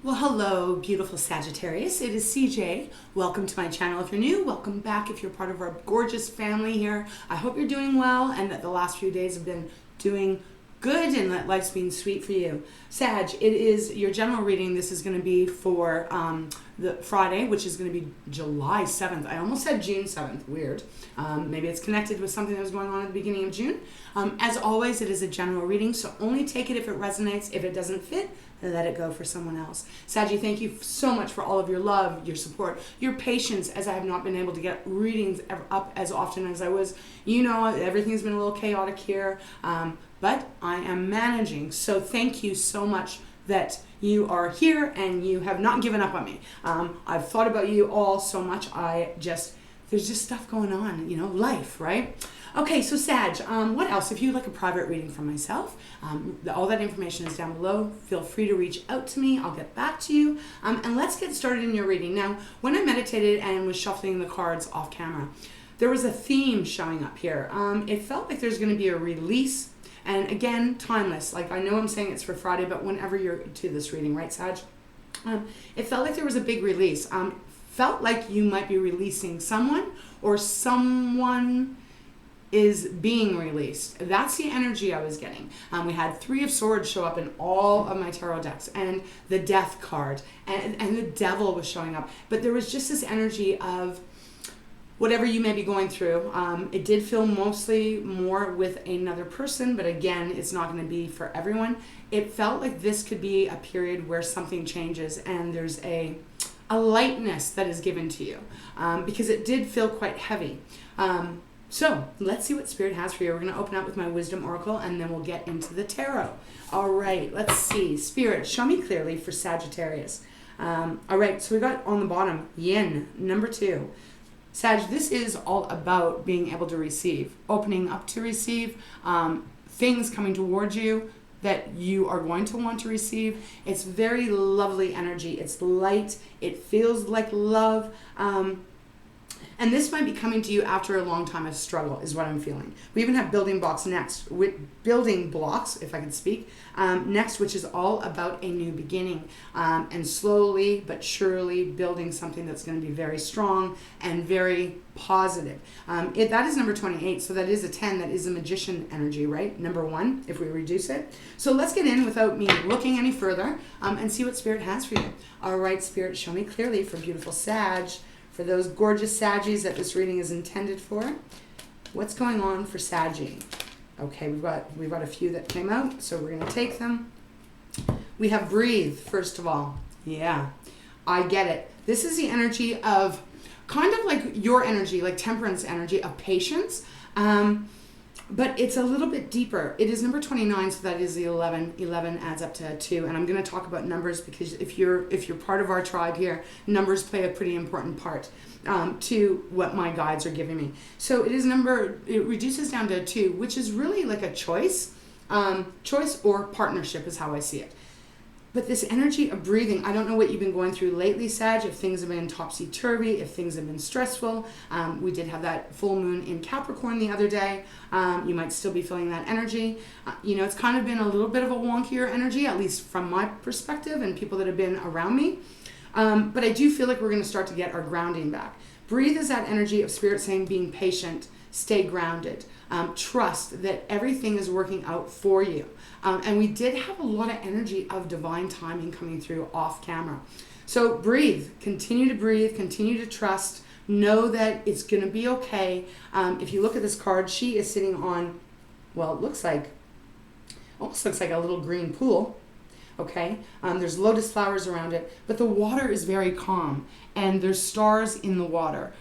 Well, hello, beautiful Sagittarius. It is CJ. Welcome to my channel. If you're new, welcome back. If you're part of our gorgeous family here, I hope you're doing well and that the last few days have been doing good and that life's been sweet for you. Sag, it is your general reading. This is going to be for the Friday, which is going to be July 7th. I almost said June 7th. Weird. Maybe it's connected with something that was going on at the beginning of June. As always, it is a general reading, so only take it if it resonates. If it doesn't fit, let it go for someone else. Saggy, thank you so much for all of your love, your support, your patience, as I have not been able to get readings up as often as I was. You know, everything's been a little chaotic here, but I am managing. So thank you so much that you are here and you have not given up on me. I've thought about you all so much. There's just stuff going on, you know, life, right? Okay, so Sag, what else? If you'd like a private reading from myself, all that information is down below. Feel free to reach out to me. I'll get back to you. And let's get started in your reading. Now, when I meditated and was shuffling the cards off camera, there was a theme showing up here. It felt like there's going to be a release. And again, timeless. Like, I know I'm saying it's for Friday, but whenever you're to this reading, right, Sag? It felt like there was a big release. Felt like you might be releasing someone or someone is being released. That's the energy I was getting. We had Three of Swords show up in all of my tarot decks, and the Death card, and the Devil was showing up. But there was just this energy of whatever you may be going through. It did feel mostly more with another person, but again, it's not going to be for everyone. It felt like this could be a period where something changes and there's a lightness that is given to you, because it did feel quite heavy. So let's see what Spirit has for you. We're going to open up with my Wisdom Oracle and then we'll get into the Tarot. All right, let's see. Spirit, show me clearly for Sagittarius. All right, so we got on the bottom, Yin, number 2. Sag, this is all about being able to receive, opening up to receive, things coming towards you that you are going to want to receive. It's very lovely energy. It's light. It feels like love. And this might be coming to you after a long time of struggle, is what I'm feeling. We even have building blocks next, building blocks, if I can speak, next, which is all about a new beginning, and slowly but surely building something that's going to be very strong and very positive. That is number 28, so that is a 10. That is a magician energy, right? Number 1, if we reduce it. So let's get in without me looking any further, and see what Spirit has for you. All right, Spirit, show me clearly for beautiful Sag, for those gorgeous Saggies that this reading is intended for. What's going on for Saggy? Okay, we've got a few that came out, so we're going to take them. We have breathe, first of all. Yeah, I get it. This is the energy of kind of like your energy, like temperance energy of patience. But it's a little bit deeper. It is number 29, so that is the 11. 11 adds up to 2, and I'm going to talk about numbers because if you're part of our tribe here, numbers play a pretty important part to what my guides are giving me. So it reduces down to 2, which is really like a choice. Choice or partnership is how I see it. But this energy of breathing, I don't know what you've been going through lately, Sag, if things have been topsy-turvy, if things have been stressful. We did have that full moon in Capricorn the other day. You might still be feeling that energy. It's kind of been a little bit of a wonkier energy, at least from my perspective and people that have been around me. But I do feel like we're going to start to get our grounding back. Breathe is that energy of Spirit saying being patient, stay grounded, trust that everything is working out for you. And we did have a lot of energy of divine timing coming through off camera. So breathe, continue to trust, know that it's going to be okay. If you look at this card, she is sitting on, well, it almost looks like a little green pool. Okay, there's lotus flowers around it, but the water is very calm and there's stars in the water.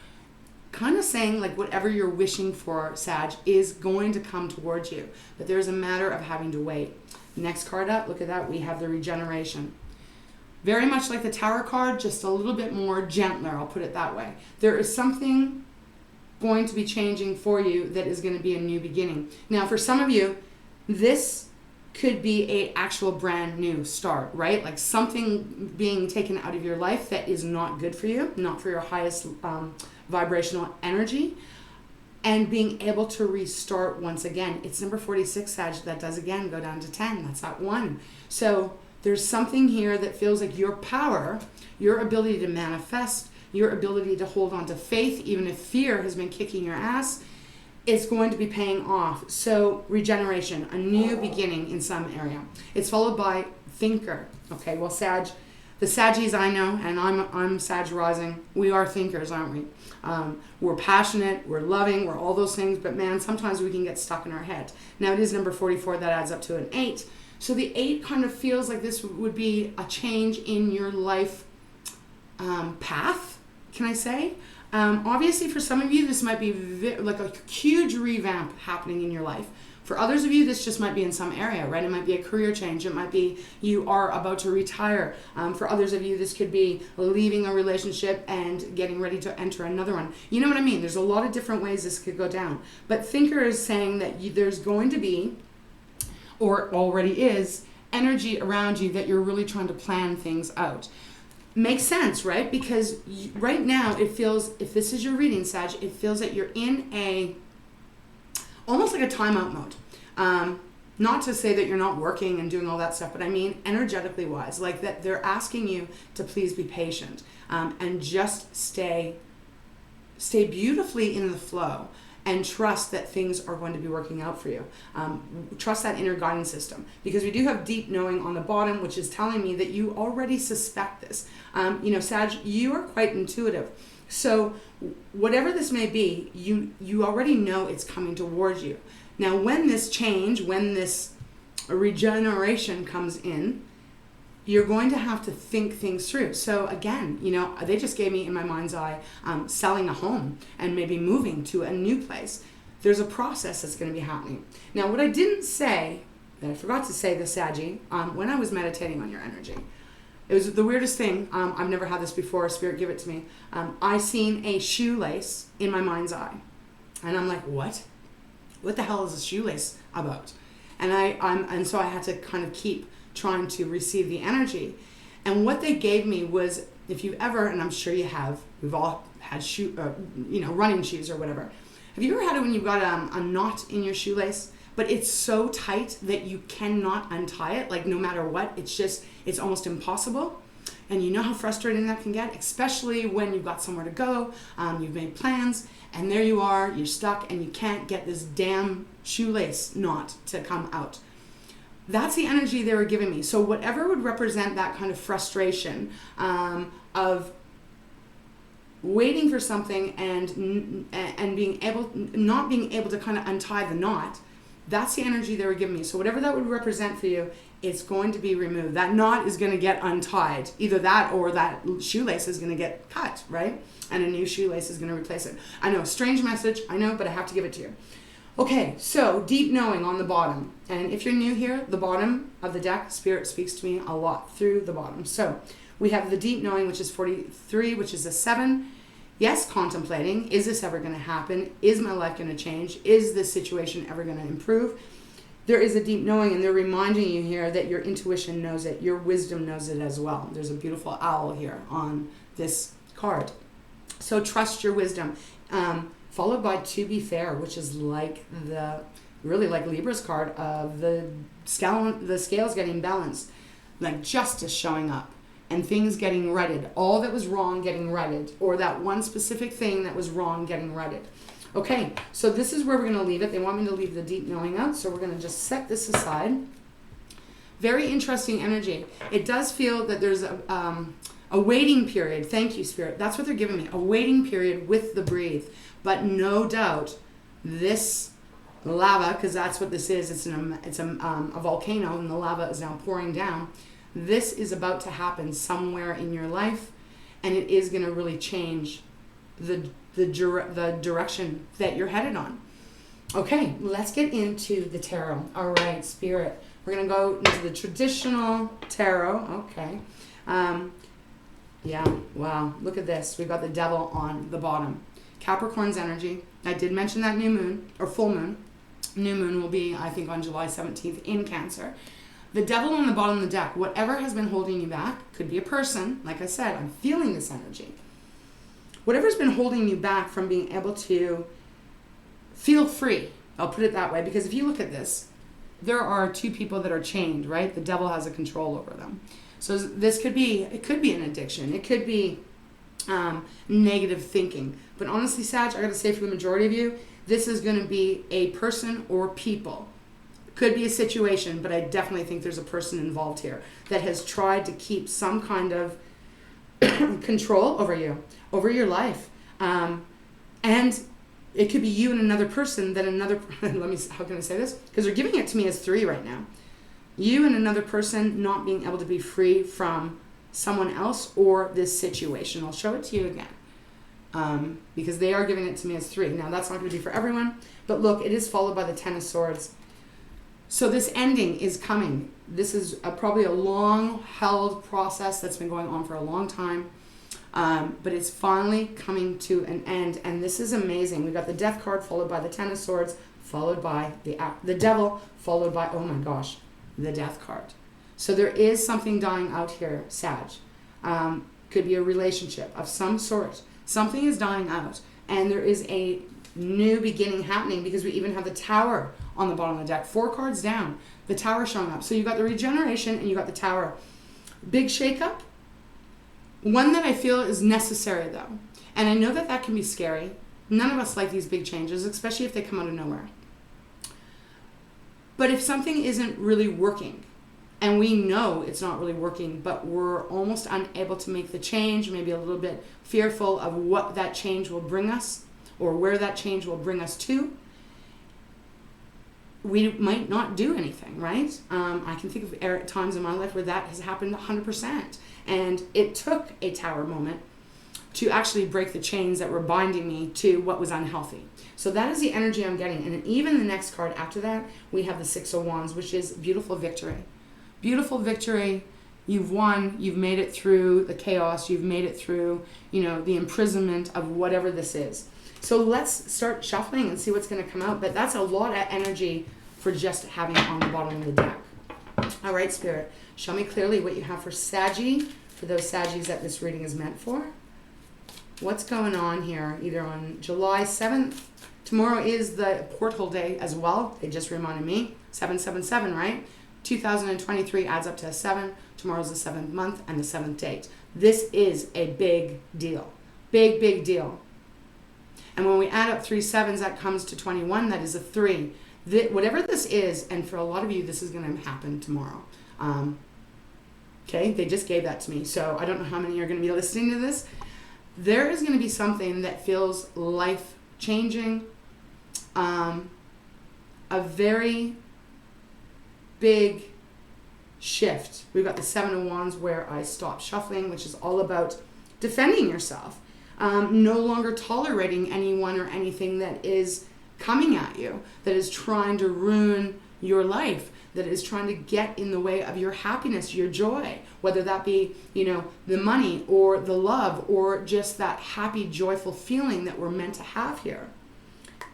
Kind of saying like whatever you're wishing for, Sag, is going to come towards you. But there's a matter of having to wait. Next card up, look at that. We have the regeneration. Very much like the Tower card, just a little bit more gentler, I'll put it that way. There is something going to be changing for you that is going to be a new beginning. Now, for some of you, this could be a actual brand new start, right? Like something being taken out of your life that is not good for you, not for your highest vibrational energy, and being able to restart once again. It's number 46, Sag, that does again go down to 10. That's that 1. So There's something here that feels like your power, your ability to manifest, your ability to hold on to faith, even if fear has been kicking your ass, is going to be paying off. So regeneration, a new beginning in some area. It's followed by thinker. Okay, well, the Saggies I know, and I'm Sag rising, we are thinkers, aren't we? We're passionate, we're loving, we're all those things, but man, sometimes we can get stuck in our head. Now it is number 44, that adds up to an 8. So the 8 kind of feels like this would be a change in your life path, can I say? Obviously for some of you, this might be like a huge revamp happening in your life. For others of you, this just might be in some area, right? It might be a career change. It might be you are about to retire. For others of you, this could be leaving a relationship and getting ready to enter another one. You know what I mean? There's a lot of different ways this could go down. But thinker is saying that there's going to be, or already is, energy around you that you're really trying to plan things out. Makes sense, right? Because right now it feels, if this is your reading, Sag, it feels that you're in almost like a timeout mode. Not to say that you're not working and doing all that stuff, but I mean energetically wise, like that they're asking you to please be patient and just stay beautifully in the flow and trust that things are going to be working out for you. Trust that inner guidance system, because we do have deep knowing on the bottom, which is telling me that you already suspect this. Sag, you are quite intuitive. So whatever this may be, you already know it's coming towards you. Now, when this change, when this regeneration comes in, you're going to have to think things through. So again, they just gave me in my mind's eye selling a home and maybe moving to a new place. There's a process that's going to be happening. Now, what I didn't say, that I forgot to say, the Saggy, when I was meditating on your energy, it was the weirdest thing. I've never had this before. Spirit, give it to me. I seen a shoelace in my mind's eye. And I'm like, what? What the hell is a shoelace about? And so I had to kind of keep trying to receive the energy. And what they gave me was, if you've ever, and I'm sure you have, we've all had running shoes or whatever. Have you ever had it when you've got a knot in your shoelace, but it's so tight that you cannot untie it, like no matter what, it's almost impossible? And you know how frustrating that can get, especially when you've got somewhere to go, you've made plans, and there you are, you're stuck, and you can't get this damn shoelace knot to come out. That's the energy they were giving me. So whatever would represent that kind of frustration of waiting for something and not being able to kind of untie the knot, that's the energy they were giving me. So whatever that would represent for you, it's going to be removed. That knot is going to get untied. Either that or that shoelace is going to get cut, right? And a new shoelace is going to replace it. I know, strange message, I know, but I have to give it to you. Okay, so deep knowing on the bottom. And if you're new here, the bottom of the deck, Spirit speaks to me a lot through the bottom. So we have the deep knowing, which is 43, which is a 7. Yes, contemplating. Is this ever going to happen? Is my life going to change? Is this situation ever going to improve? There is a deep knowing, and they're reminding you here that your intuition knows it. Your wisdom knows it as well. There's a beautiful owl here on this card. So trust your wisdom. Followed by to be fair, which is like really like Libra's card of the scales getting balanced, like justice showing up and things getting righted. All that was wrong getting righted, or that one specific thing that was wrong getting righted. Okay, so this is where we're going to leave it. They want me to leave the deep knowing out, so we're going to just set this aside. Very interesting energy. It does feel that there's a waiting period. Thank you, Spirit. That's what they're giving me. A waiting period with the breathe. But no doubt, this lava, because that's what this is, it's a volcano, and the lava is now pouring down. This is about to happen somewhere in your life, and it is going to really change the direction that you're headed on. Okay, let's get into the tarot. All right, Spirit. We're going to go into the traditional tarot. Okay. Yeah, wow. Look at this. We've got the devil on the bottom. Capricorn's energy. I did mention that new moon, or full moon. New moon will be, I think, on July 17th in Cancer. The devil on the bottom of the deck, whatever has been holding you back, could be a person. Like I said, I'm feeling this energy. Whatever's been holding you back from being able to feel free, I'll put it that way, because if you look at this, there are two people that are chained, right? The devil has a control over them. So this could be, it could be an addiction. It could be negative thinking. But honestly, Sag, I got to say for the majority of you, this is going to be a person or people. Could be a situation, but I definitely think there's a person involved here that has tried to keep some kind of control over you, over your life. And it could be you and another person that another, how can I say this? Because they're giving it to me as 3 right now. You and another person not being able to be free from someone else or this situation. I'll show it to you again. Because they are giving it to me as 3. Now that's not going to be for everyone, but look, it is followed by the 10 of Swords. So this ending is coming. This is probably a long-held process that's been going on for a long time. But it's finally coming to an end. And this is amazing. We've got the Death card followed by the 10 of Swords, followed by the Devil, followed by, oh my gosh, the Death card. So there is something dying out here, Sag. Could be a relationship of some sort. Something is dying out. And there is a new beginning happening because we even have the Tower on the bottom of the deck. 4 cards down. The Tower showing up. So you got the regeneration and you got the Tower. Big shakeup. One that I feel is necessary though. And I know that that can be scary. None of us like these big changes, especially if they come out of nowhere. But if something isn't really working, and we know it's not really working, but we're almost unable to make the change, maybe a little bit fearful of what that change will bring us, or where that change will bring us to, we might not do anything, right? I can think of times in my life where that has happened 100%. And it took a Tower moment to actually break the chains that were binding me to what was unhealthy. So that is the energy I'm getting. And even the next card after that, we have the 6 of Wands, which is beautiful victory. Beautiful victory. You've won. You've made it through the chaos. You've made it through, the imprisonment of whatever this is. So let's start shuffling and see what's going to come out. But that's a lot of energy for just having it on the bottom of the deck. All right, Spirit, show me clearly what you have for Saggy, for those Saggies that this reading is meant for. What's going on here? Either on July 7th. Tomorrow is the portal day as well. They just reminded me. 777, right? 2023 adds up to a 7. Tomorrow's the 7th month and the 7th date. This is a big deal. Big, big deal. And when we add up 3 7s, that comes to 21. That is a 3. Whatever this is, and for a lot of you, this is going to happen tomorrow. Okay, they just gave that to me. So I don't know how many are going to be listening to this. There is going to be something that feels life-changing. A very big shift. We've got the 7 of Wands where I stop shuffling, which is all about defending yourself. No longer tolerating anyone or anything that is coming at you, that is trying to ruin your life, that is trying to get in the way of your happiness, your joy, whether that be, the money or the love or just that happy, joyful feeling that we're meant to have here.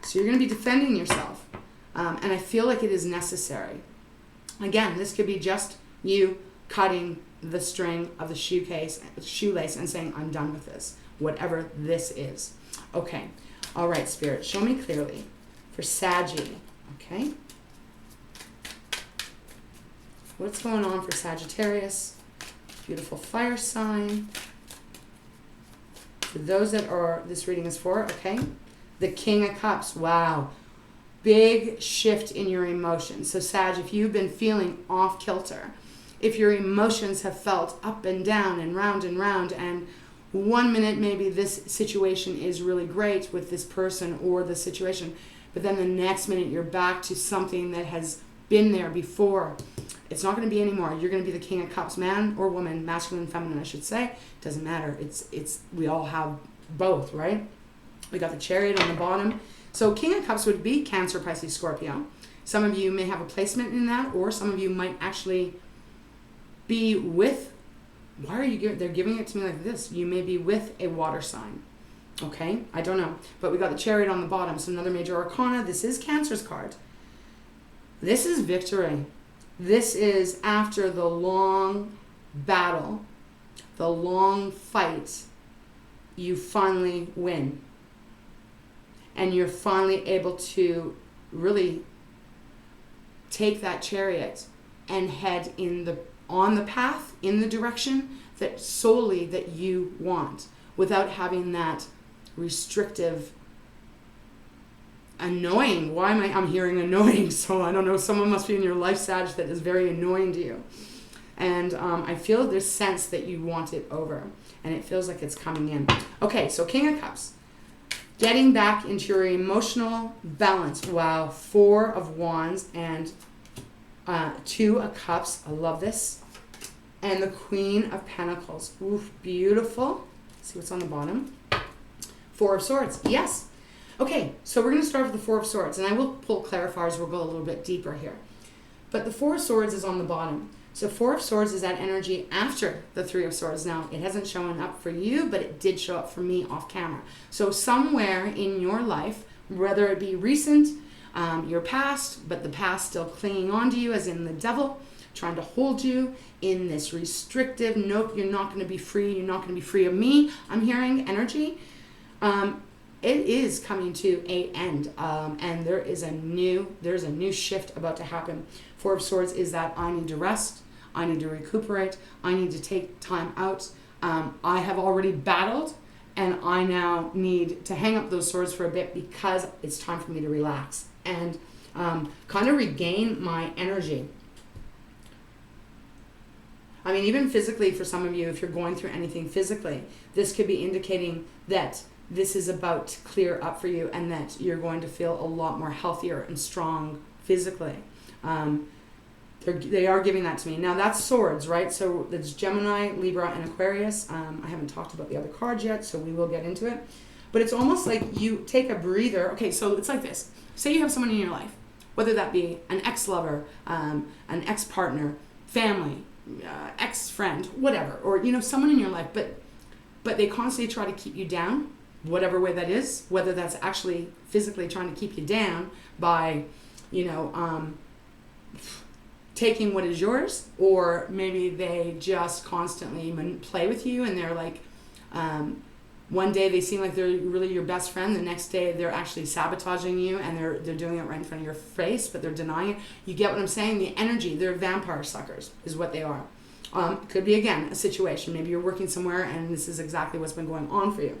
So you're going to be defending yourself. And I feel like it is necessary. Again, this could be just you cutting the string of the shoelace and saying, I'm done with this, whatever this is. Okay. All right, Spirit, show me clearly for Saggy. Okay. What's going on for Sagittarius? Beautiful fire sign. For those that this reading is for, okay. The King of Cups. Wow. Big shift in your emotions. So Sag, if you've been feeling off kilter, if your emotions have felt up and down and round, and one minute maybe this situation is really great with this person or the situation, but then the next minute you're back to something that has been there before. It's not going to be anymore. You're going to be the King of Cups, man or woman, masculine, feminine, I should say. Doesn't matter. We all have both, right? We got the Chariot on the bottom. So King of Cups would be Cancer, Pisces, Scorpio. Some of you may have a placement in that, or some of you might actually be with, they're giving it to me like this. You may be with a water sign. Okay, I don't know. But we got the Chariot on the bottom, so another major arcana. This is Cancer's card. This is victory. This is after the long battle, the long fight, you finally win. And you're finally able to really take that chariot and head on the path, in the direction that solely that you want, without having that restrictive, annoying. Why am I'm hearing annoying? So I don't know, someone must be in your life, Sag, that is very annoying to you. And I feel this sense that you want it over, and it feels like it's coming in. Okay, so King of Cups. Getting back into your emotional balance. Wow, 4 of Wands and 2 of Cups. I love this. And the Queen of Pentacles. Oof, beautiful. Let's see what's on the bottom. 4 of Swords. Yes. Okay, so we're going to start with the 4 of Swords, and I will pull clarifiers. We'll go a little bit deeper here. But the 4 of Swords is on the bottom. So 4 of Swords is that energy after the 3 of Swords. Now, it hasn't shown up for you, but it did show up for me off camera. So somewhere in your life, whether it be recent, your past, but the past still clinging on to you, as in the devil, trying to hold you in this restrictive, nope, you're not going to be free, you're not going to be free of me, I'm hearing energy. It is coming to an end, and there's a new shift about to happen. 4 of Swords is that I need to rest, I need to recuperate, I need to take time out. I have already battled, and I now need to hang up those swords for a bit because it's time for me to relax and kind of regain my energy. I mean, even physically, for some of you, if you're going through anything physically, this could be indicating that this is about to clear up for you, and that you're going to feel a lot more healthier and strong physically. They are giving that to me. Now, that's Swords, right? So that's Gemini, Libra, and Aquarius. I haven't talked about the other cards yet, so we will get into it. But it's almost like you take a breather. Okay, so it's like this. Say you have someone in your life, whether that be an ex-lover, an ex-partner, family, ex-friend, whatever, or, someone in your life, but they constantly try to keep you down, whatever way that is, whether that's actually physically trying to keep you down by, taking what is yours, or maybe they just constantly play with you, and they're like, one day they seem like they're really your best friend, the next day they're actually sabotaging you, and they're doing it right in front of your face, but they're denying it. You get what I'm saying? The energy, they're vampire suckers is what they are. Could be, again, a situation. Maybe you're working somewhere and this is exactly what's been going on for you.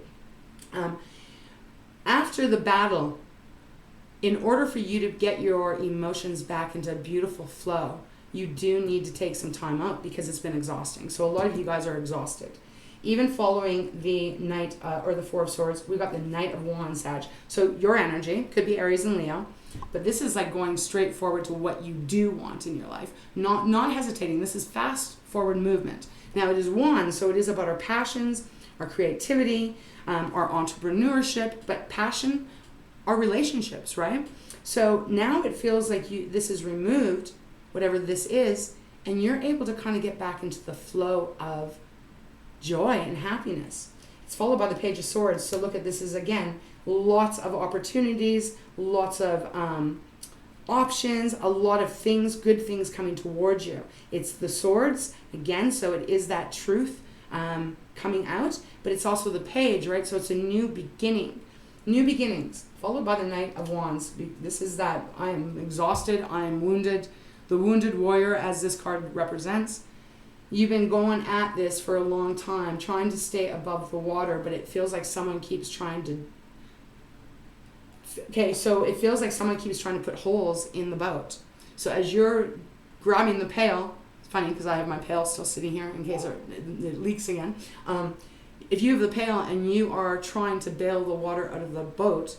After the battle, in order for you to get your emotions back into a beautiful flow, you do need to take some time out because it's been exhausting. So a lot of you guys are exhausted. Even following the Knight or the 4 of Swords, we've got the Knight of Wands, Sag. So your energy could be Aries and Leo, but this is like going straight forward to what you do want in your life. Not hesitating. This is fast forward movement. Now, it is Wands, so it is about our passions, our creativity, our entrepreneurship, but passion, our relationships, right? So now it feels like this is removed, whatever this is, and you're able to kind of get back into the flow of joy and happiness. It's followed by the Page of Swords. So look at this as, again, lots of opportunities, lots of options, a lot of things, good things coming towards you. It's the Swords, again, so it is that truth coming out, but it's also the Page, right? So it's a new beginning. New beginnings, followed by the Knight of Wands. This is that I am exhausted, I am wounded, the wounded warrior, as this card represents. You've been going at this for a long time, trying to stay above the water, but it feels like someone keeps trying to... Okay, so it feels like someone keeps trying to put holes in the boat. So as you're grabbing the pail, it's funny because I have my pail still sitting here in case it leaks again. If you have the pail and you are trying to bail the water out of the boat,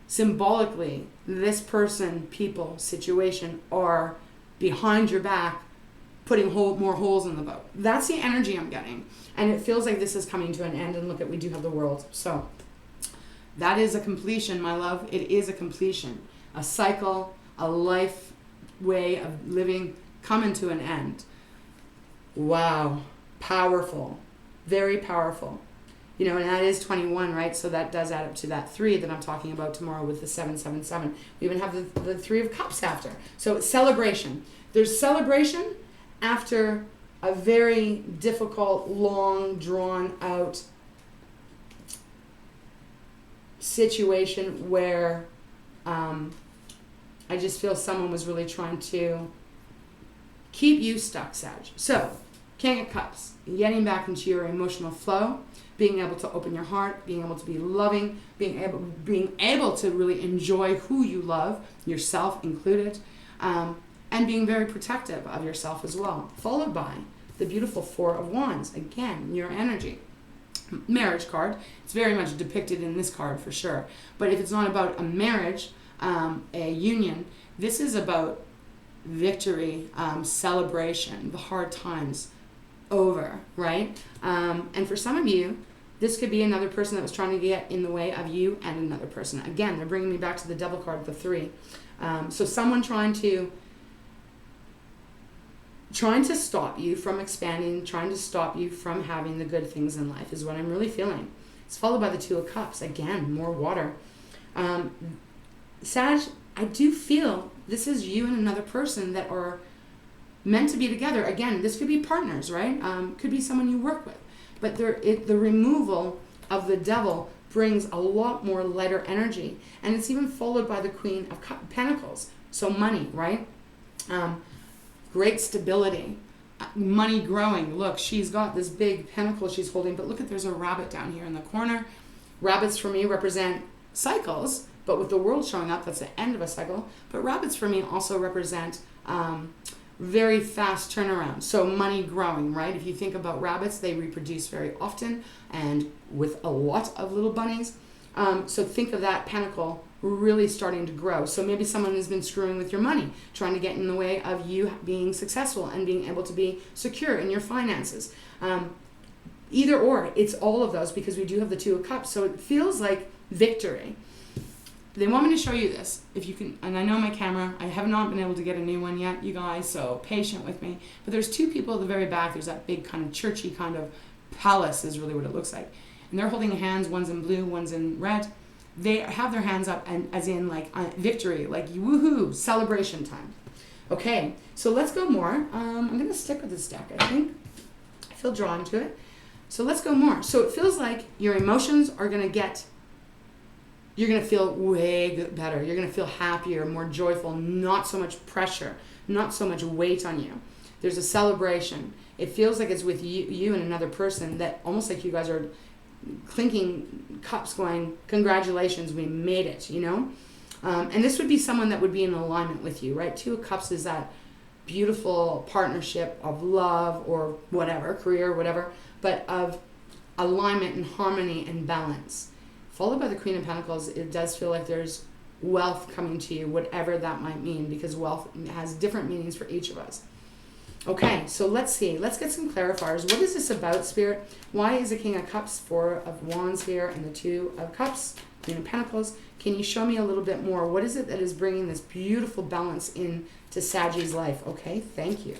symbolically, this person, people, situation are behind your back putting more holes in the boat. That's the energy I'm getting. And it feels like this is coming to an end. And look at, we do have the World. So that is a completion, my love. It is a completion. A cycle, a life way of living coming to an end. Wow. Powerful. Very powerful. And that is 21, right? So that does add up to that 3 that I'm talking about tomorrow with the 777. We even have the 3 of Cups after. So it's celebration. There's celebration after a very difficult, long, drawn out situation where, I just feel someone was really trying to keep you stuck, Sag. So, King of Cups, getting back into your emotional flow, being able to open your heart, being able to be loving, being able to really enjoy who you love, yourself included, and being very protective of yourself as well. Followed by the beautiful Four of Wands. Again, your energy. Marriage card. It's very much depicted in this card for sure. But if it's not about a marriage, a union, this is about victory, celebration, the hard times over, right? And for some of you, this could be another person that was trying to get in the way of you and another person. Again, they're bringing me back to the Devil card, the 3. So someone trying to stop you from expanding, trying to stop you from having the good things in life is what I'm really feeling. It's followed by the Two of Cups. Again, more water. Sag, I do feel this is you and another person that are meant to be together. Again, this could be partners, right? Could be someone you work with. But the removal of the Devil brings a lot more lighter energy. And it's even followed by the Queen of Pentacles. So money, right? Great stability. Money growing. Look, she's got this big pentacle she's holding. But look at, there's a rabbit down here in the corner. Rabbits for me represent cycles. But with the world showing up, that's the end of a cycle. But rabbits for me also represent very fast turnaround. So money growing, right? If you think about rabbits, they reproduce very often and with a lot of little bunnies. So think of that pentacle really starting to grow. So maybe someone has been screwing with your money, trying to get in the way of you being successful and being able to be secure in your finances. Either or, it's all of those because we do have the Two of Cups. So it feels like victory. They want me to show you this, if you can, and I know my camera, I have not been able to get a new one yet, you guys, so patient with me. But there's two people at the very back. There's that big kind of churchy kind of palace is really what it looks like. And they're holding hands, one's in blue, one's in red. They have their hands up and as in like victory, like woohoo, celebration time. Okay, so let's go more. I'm going to stick with this deck, I think. I feel drawn to it. So let's go more. So it feels like your emotions are going to get... You're going to feel way better. You're going to feel happier, more joyful, not so much pressure, not so much weight on you. There's a celebration. It feels like it's with you and another person that almost like you guys are clinking cups going, congratulations, we made it, you know? And this would be someone that would be in alignment with you, right? Two of Cups is that beautiful partnership of love or whatever, career, whatever, but of alignment and harmony and balance. Followed by the Queen of Pentacles, it does feel like there's wealth coming to you, whatever that might mean, because wealth has different meanings for each of us. Okay, so let's see. Let's get some clarifiers. What is this about, Spirit? Why is the King of Cups, Four of Wands here, and the Two of Cups, Queen of Pentacles? Can you show me a little bit more? What is it that is bringing this beautiful balance into Saggy's life? Okay, thank you.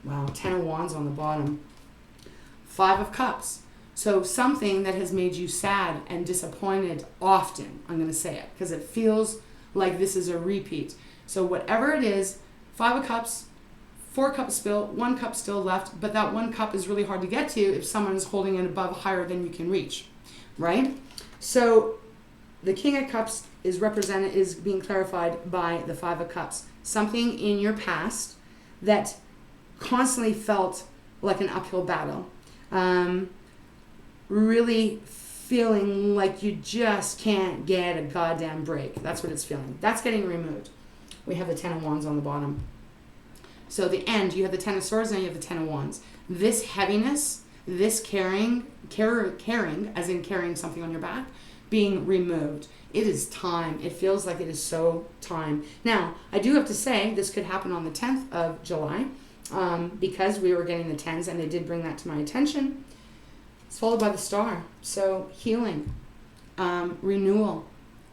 Wow, 10 of Wands on the bottom. 5 of Cups. So something that has made you sad and disappointed often, I'm going to say it, because it feels like this is a repeat. So whatever it is, 5 of Cups, 4 cups spill, 1 cup still left, but that 1 cup is really hard to get to if someone's holding it above higher than you can reach, right? So the King of Cups is being clarified by the 5 of Cups. Something in your past that constantly felt like an uphill battle. Really feeling like you just can't get a goddamn break. That's what it's feeling. That's getting removed. We have the 10 of Wands on the bottom. So the end, you have the 10 of Swords and you have the 10 of Wands. This heaviness, this carrying, as in carrying something on your back, being removed. It is time. It feels like it is so time. Now, I do have to say, this could happen on the 10th of July because we were getting the 10s and they did bring that to my attention. It's followed by the Star. So healing, renewal,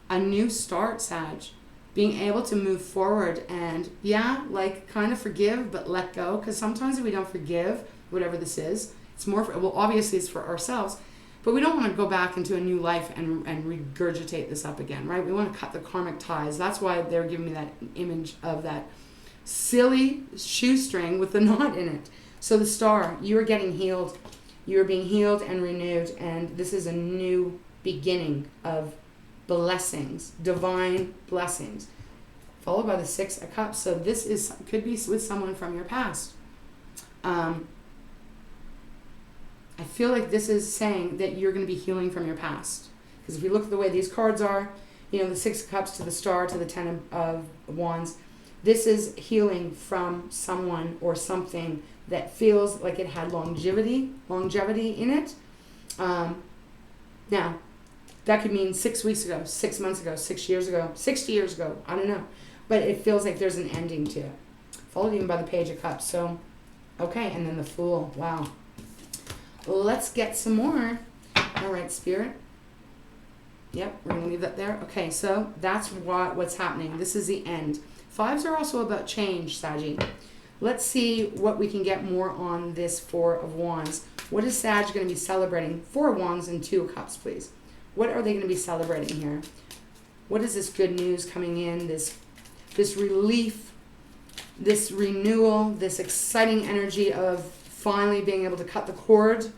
a new start, Sag. Being able to move forward and, yeah, like kind of forgive, but let go. Because sometimes if we don't forgive, whatever this is, it's more, well, obviously it's for ourselves, but we don't want to go back into a new life and regurgitate this up again, right? We want to cut the karmic ties. That's why they're giving me that image of that silly shoestring with the knot in it. So the Star, you are getting healed. You are being healed and renewed, and this is a new beginning of blessings, divine blessings. Followed by the Six of Cups. So this could be with someone from your past. I feel like this is saying that you're going to be healing from your past. Because if you look at the way these cards are, you know, the Six of Cups to the Star to the Ten of Wands, this is healing from someone or something that feels like it had longevity in it. Now, that could mean 6 weeks ago, 6 months ago, 6 years ago, 60 years ago, I don't know. But it feels like there's an ending to it. Followed even by the Page of Cups. So, okay, and then the Fool. Wow. Let's get some more. All right, Spirit. Yep, we're going to leave that there. Okay, so that's what's happening. This is the end. Fives are also about change, Saggy. Let's see what we can get more on this Four of Wands. What is Sag going to be celebrating? Four of Wands and Two of Cups, please. What are they going to be celebrating here? What is this good news coming in? This relief, this renewal, this exciting energy of finally being able to cut the cord.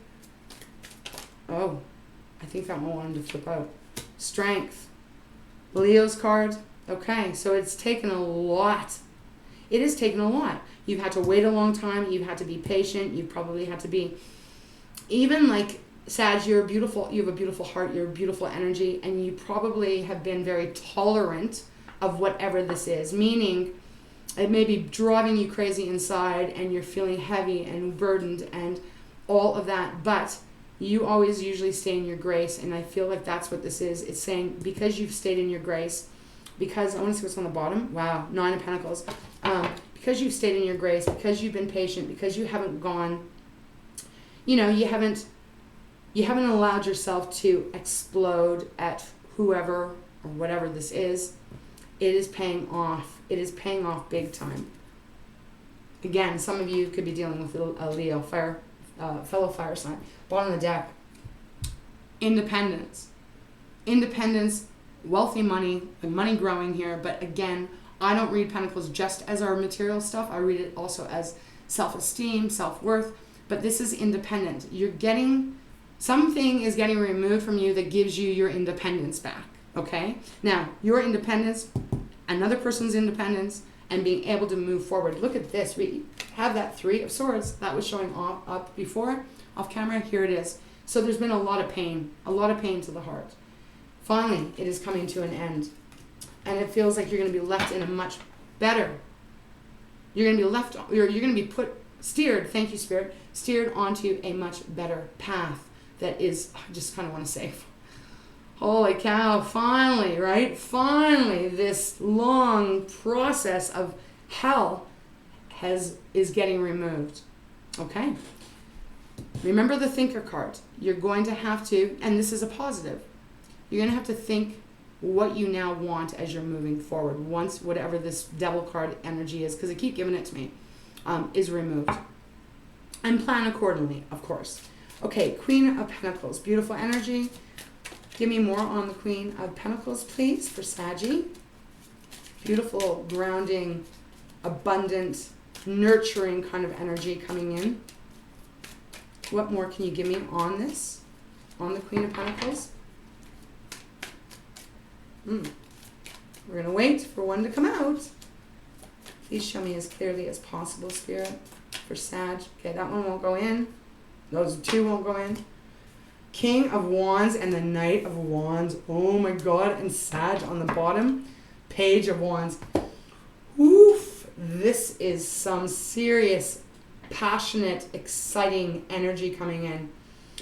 Oh, I think that one wanted to flip out. Strength. Leo's card. Okay, so it's taken a lot. It has taken a lot. You've had to wait a long time. You've had to be patient. You've probably had to be, even like Sag, you're beautiful. You have a beautiful heart. You're a beautiful energy. And you probably have been very tolerant of whatever this is. Meaning, it may be driving you crazy inside and you're feeling heavy and burdened and all of that. But you always usually stay in your grace. And I feel like that's what this is. It's saying because you've stayed in your grace, because, I want to see what's on the bottom. Wow, Nine of Pentacles. Because you've stayed in your grace, because you've been patient, because you haven't gone, you know, you haven't allowed yourself to explode at whoever or whatever this is, it is paying off. It is paying off big time. Again, some of you could be dealing with a Leo, fellow fire sign. Bottom of the deck. Independence. Independence. Wealthy money, and money growing here, but again, I don't read Pentacles just as our material stuff. I read it also as self-esteem, self-worth, but this is independent. You're getting, something is getting removed from you that gives you your independence back, okay? Now, your independence, another person's independence, and being able to move forward. Look at this. We have that Three of Swords. That was showing up before, off camera. Here it is. So there's been a lot of pain to the heart. Finally, it is coming to an end. And it feels like you're going to be left in a much better, you're going to be steered, thank you, Spirit, steered onto a much better path that is, I just kind of want to say, holy cow, finally, right? Finally, this long process of hell is getting removed. Okay? Remember the Thinker card. You're going to have to, and this is a positive, you're going to have to think what you now want as you're moving forward once whatever this Devil card energy is, because they keep giving it to me, is removed. And plan accordingly, of course. Okay, Queen of Pentacles. Beautiful energy. Give me more on the Queen of Pentacles, please, for Saggy. Beautiful, grounding, abundant, nurturing kind of energy coming in. What more can you give me on this? On the Queen of Pentacles? We're going to wait for one to come out. Please show me as clearly as possible, Spirit, for Sag. Okay, that one won't go in. Those two won't go in. King of Wands and the Knight of Wands. Oh my God. And Sag on the bottom. Page of Wands. Oof. This is some serious, passionate, exciting energy coming in.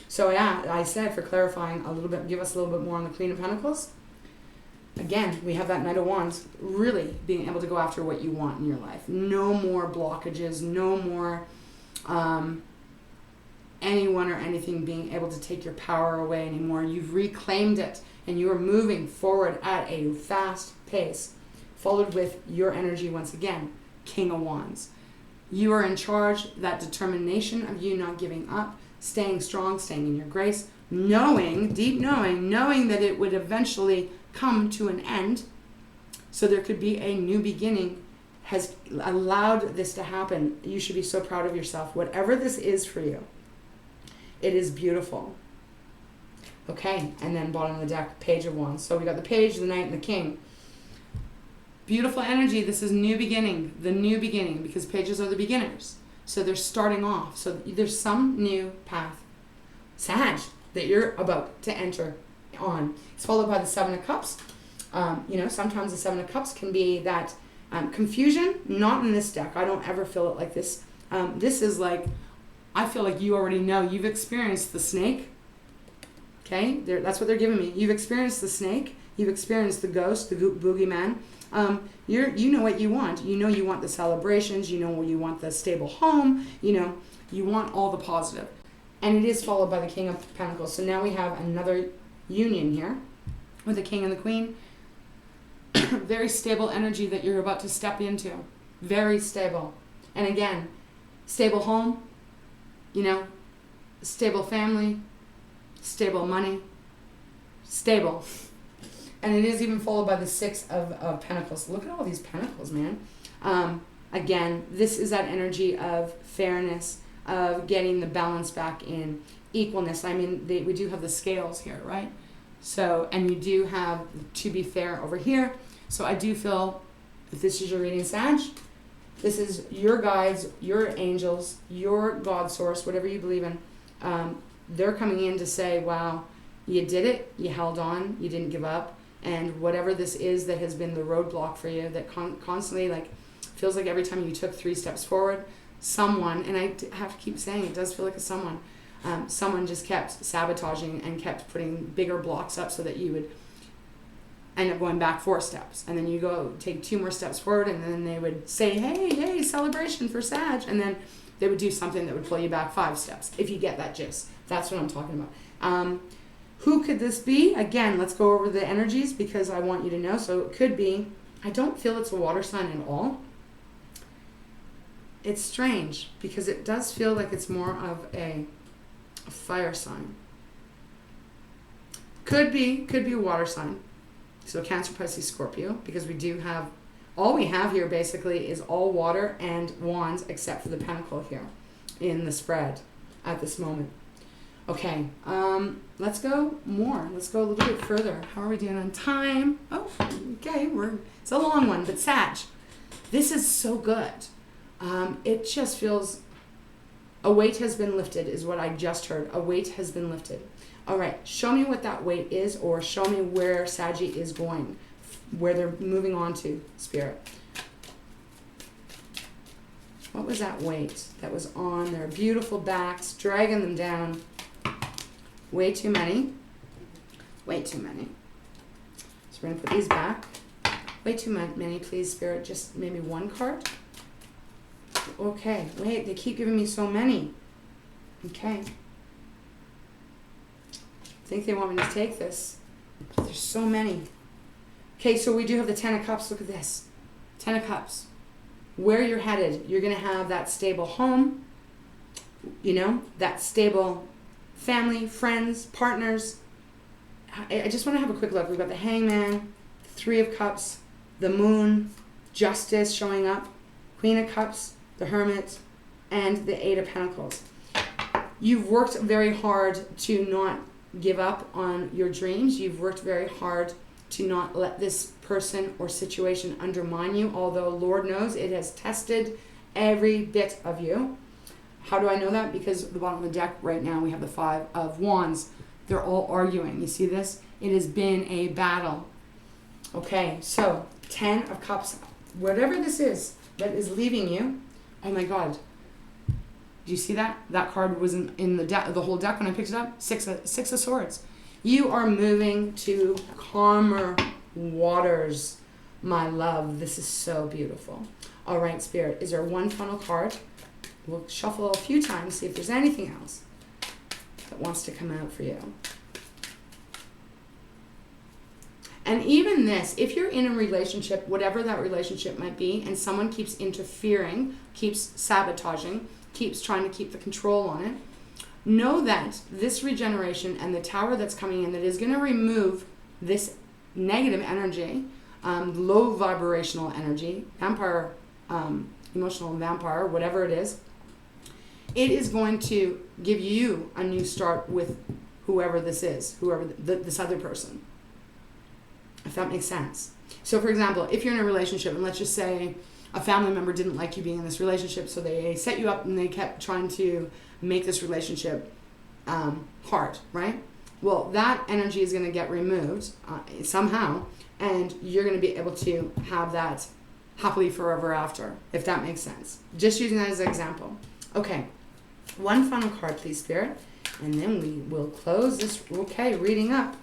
So yeah, I said for clarifying a little bit, give us a little bit more on the Queen of Pentacles. Again, we have that Knight of Wands, really being able to go after what you want in your life. No more blockages, no more anyone or anything being able to take your power away anymore. You've reclaimed it, and you are moving forward at a fast pace, followed with your energy once again, King of Wands. You are in charge, that determination of you not giving up, staying strong, staying in your grace, knowing, deep knowing that it would eventually come to an end, so there could be a new beginning, has allowed this to happen. You should be so proud of yourself. Whatever this is for you, it is beautiful. Okay, and then bottom of the deck, Page of Wands. So we got the Page, the Knight, and the King. Beautiful energy. This is new beginning, the new beginning, because pages are the beginners. So they're starting off. So there's some new path, Sag, that you're about to enter on. It's followed by the Seven of Cups. Sometimes the Seven of Cups can be that confusion. Not in this deck. I don't ever feel it like this. This is like, I feel like you already know. You've experienced the snake. Okay, that's what they're giving me. You've experienced the snake. You've experienced the ghost, the boogeyman. You know what you want. You know you want the celebrations. You know you want the stable home. You want all the positive. And it is followed by the King of Pentacles. So now we have another union here with the King and the Queen. Very stable energy that you're about to step into. Very stable. And again, stable home, stable family, stable money, stable. And it is even followed by the Six of Pentacles. Look at all these pentacles, man. Again, this is that energy of fairness, of getting the balance back in, equalness. I mean, we do have the scales here, right? So, and you do have to be fair over here. So I do feel, if this is your reading, Sag, this is your guides, your angels, your God source, whatever you believe in. They're coming in to say, wow, you did it, you held on, you didn't give up. And whatever this is that has been the roadblock for you, that constantly, like, feels like every time you took 3 steps forward, someone, and I have to keep saying it does feel like a someone just kept sabotaging and kept putting bigger blocks up so that you would end up going back 4 steps. And then you go take 2 more steps forward, and then they would say, hey, celebration for Sag. And then they would do something that would pull you back 5 steps, if you get that gist. That's what I'm talking about. Who could this be? Again, let's go over the energies because I want you to know. So it could be, I don't feel it's a water sign at all. It's strange because it does feel like it's more of a fire sign. Could be a water sign. So Cancer, Pisces, Scorpio, because we do have, all we have here basically is all water and wands except for the pentacle here in the spread at this moment. Okay, let's go more. Let's go a little bit further. How are we doing on time? Oh, okay, it's a long one, but Sag, this is so good. It just feels, a weight has been lifted is what I just heard. A weight has been lifted. All right, show me what that weight is, or show me where Saggy is going, where they're moving on to, Spirit. What was that weight that was on their beautiful backs, dragging them down? Way too many. Way too many. So we're going to put these back. Way too many, please, Spirit. Just maybe 1 card. Okay, wait, they keep giving me so many. Okay. I think they want me to take this. There's so many. Okay, so we do have the 10 of Cups. Look at this. 10 of Cups. Where you're headed, you're going to have that stable home, that stable family, friends, partners. I just want to have a quick look. We've got the Hangman, 3 of Cups, the Moon, Justice showing up, Queen of Cups, the Hermit, and the 8 of Pentacles. You've worked very hard to not give up on your dreams. You've worked very hard to not let this person or situation undermine you, although Lord knows it has tested every bit of you. How do I know that? Because at the bottom of the deck right now we have the 5 of Wands. They're all arguing. You see this? It has been a battle. Okay, so 10 of Cups. Whatever this is that is leaving you, oh my God. Do you see that? That card was in the deck, the whole deck when I picked it up. 6 of Swords. You are moving to calmer waters, my love. This is so beautiful. All right, Spirit, is there one final card? We'll shuffle a few times, see if there's anything else that wants to come out for you. And even this, if you're in a relationship, whatever that relationship might be, and someone keeps interfering, keeps sabotaging, keeps trying to keep the control on it, know that this regeneration and the Tower that's coming in that is going to remove this negative energy, low vibrational energy, vampire, emotional vampire, whatever it is going to give you a new start with whoever this is, whoever this other person. If that makes sense. So for example, if you're in a relationship, and let's just say a family member didn't like you being in this relationship, so they set you up and they kept trying to make this relationship hard, right? Well, that energy is going to get removed somehow, and you're going to be able to have that happily forever after, if that makes sense. Just using that as an example. Okay, one final card, please, Spirit, and then we will close this. Okay, reading up.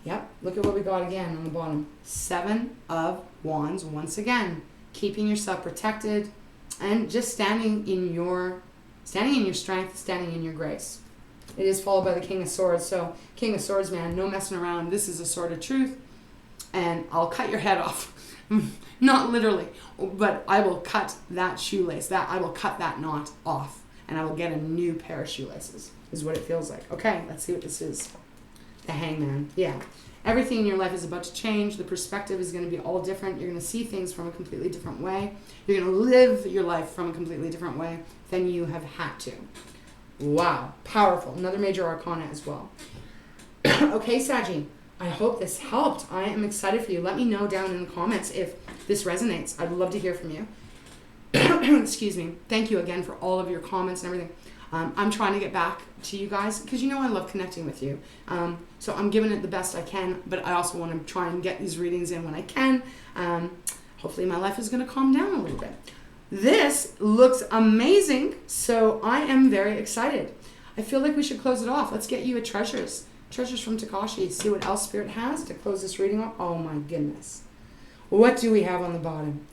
Yep, look at what we got again on the bottom. 7 of Wands, once again, keeping yourself protected and just standing in your strength, standing in your grace. It is followed by the King of Swords. So, King of Swords, man, no messing around. This is a sword of truth, and I'll cut your head off. Not literally, but I will cut that shoelace. I will cut that knot off, and I will get a new pair of shoelaces, is what it feels like. Okay, let's see what this is. The Hangman. Yeah. Everything in your life is about to change. The perspective is going to be all different. You're going to see things from a completely different way. You're going to live your life from a completely different way than you have had to. Wow. Powerful. Another major arcana as well. Okay, Saggy. I hope this helped. I am excited for you. Let me know down in the comments if this resonates. I'd love to hear from you. Excuse me. Thank you again for all of your comments and everything. I'm trying to get back to you guys because I love connecting with you. So I'm giving it the best I can, but I also want to try and get these readings in when I can. Hopefully my life is going to calm down a little bit. This looks amazing, so I am very excited. I feel like we should close it off. Let's get you a Treasures. Treasures from Takashi. See what else Spirit has to close this reading off. Oh my goodness. What do we have on the bottom?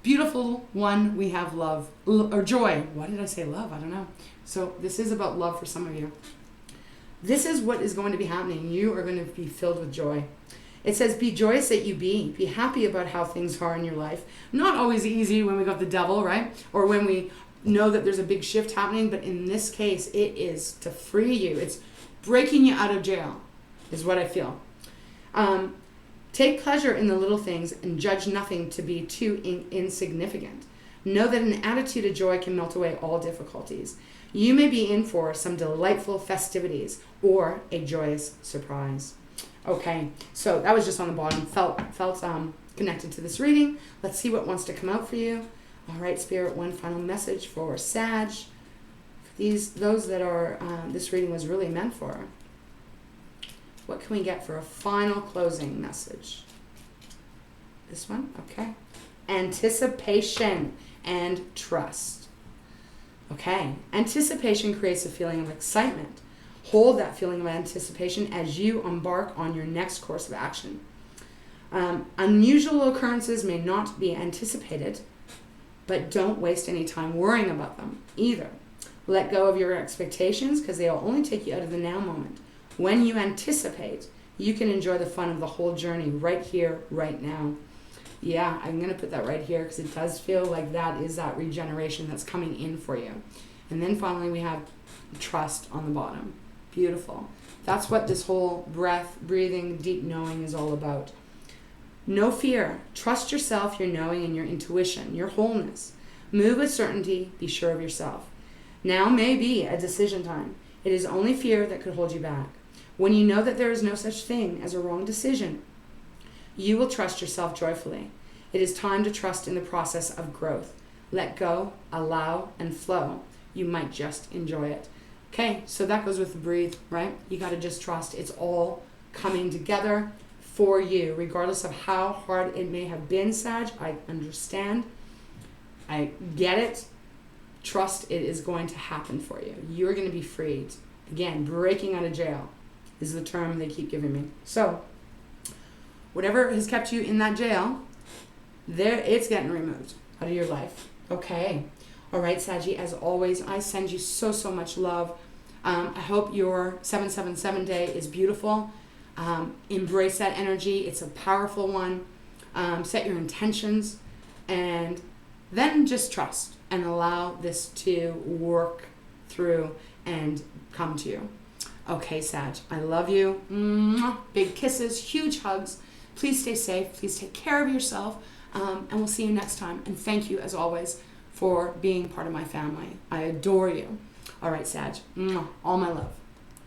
Beautiful one, we have love, or joy. Why did I say love? I don't know. So this is about love for some of you. This is what is going to be happening. You are going to be filled with joy. It says, be joyous that you be. Be happy about how things are in your life. Not always easy when we got the devil, right? Or when we know that there's a big shift happening. But in this case, it is to free you. It's breaking you out of jail, is what I feel. Take pleasure in the little things and judge nothing to be too insignificant. Know that an attitude of joy can melt away all difficulties. You may be in for some delightful festivities or a joyous surprise. Okay, so that was just on the bottom. Felt connected to this reading. Let's see what wants to come out for you. All right, Spirit, one final message for Sag. Those that are this reading was really meant for. What can we get for a final closing message? This one? Okay. Anticipation and trust. Okay. Anticipation creates a feeling of excitement. Hold that feeling of anticipation as you embark on your next course of action. Unusual occurrences may not be anticipated, but don't waste any time worrying about them either. Let go of your expectations because they will only take you out of the now moment. When you anticipate, you can enjoy the fun of the whole journey right here, right now. Yeah, I'm going to put that right here because it does feel like that is that regeneration that's coming in for you. And then finally we have trust on the bottom. Beautiful. That's what this whole breathing, deep knowing is all about. No fear. Trust yourself, your knowing, and your intuition, your wholeness. Move with certainty. Be sure of yourself. Now may be a decision time. It is only fear that could hold you back. When you know that there is no such thing as a wrong decision, you will trust yourself joyfully. It is time to trust in the process of growth. Let go, allow, and flow. You might just enjoy it. Okay, so that goes with the breathe, right? You got to just trust. It's all coming together for you, regardless of how hard it may have been, Sag. I understand. I get it. Trust it is going to happen for you. You're going to be freed. Again, breaking out of jail is the term they keep giving me. So, whatever has kept you in that jail, it's getting removed out of your life. Okay. All right, Saggy, as always, I send you so, so much love. I hope your 777 day is beautiful. Embrace that energy. It's a powerful one. Set your intentions and then just trust and allow this to work through and come to you. Okay, Sag, I love you. Mwah. Big kisses, huge hugs. Please stay safe. Please take care of yourself. And we'll see you next time. And thank you, as always, for being part of my family. I adore you. All right, Sag. All my love.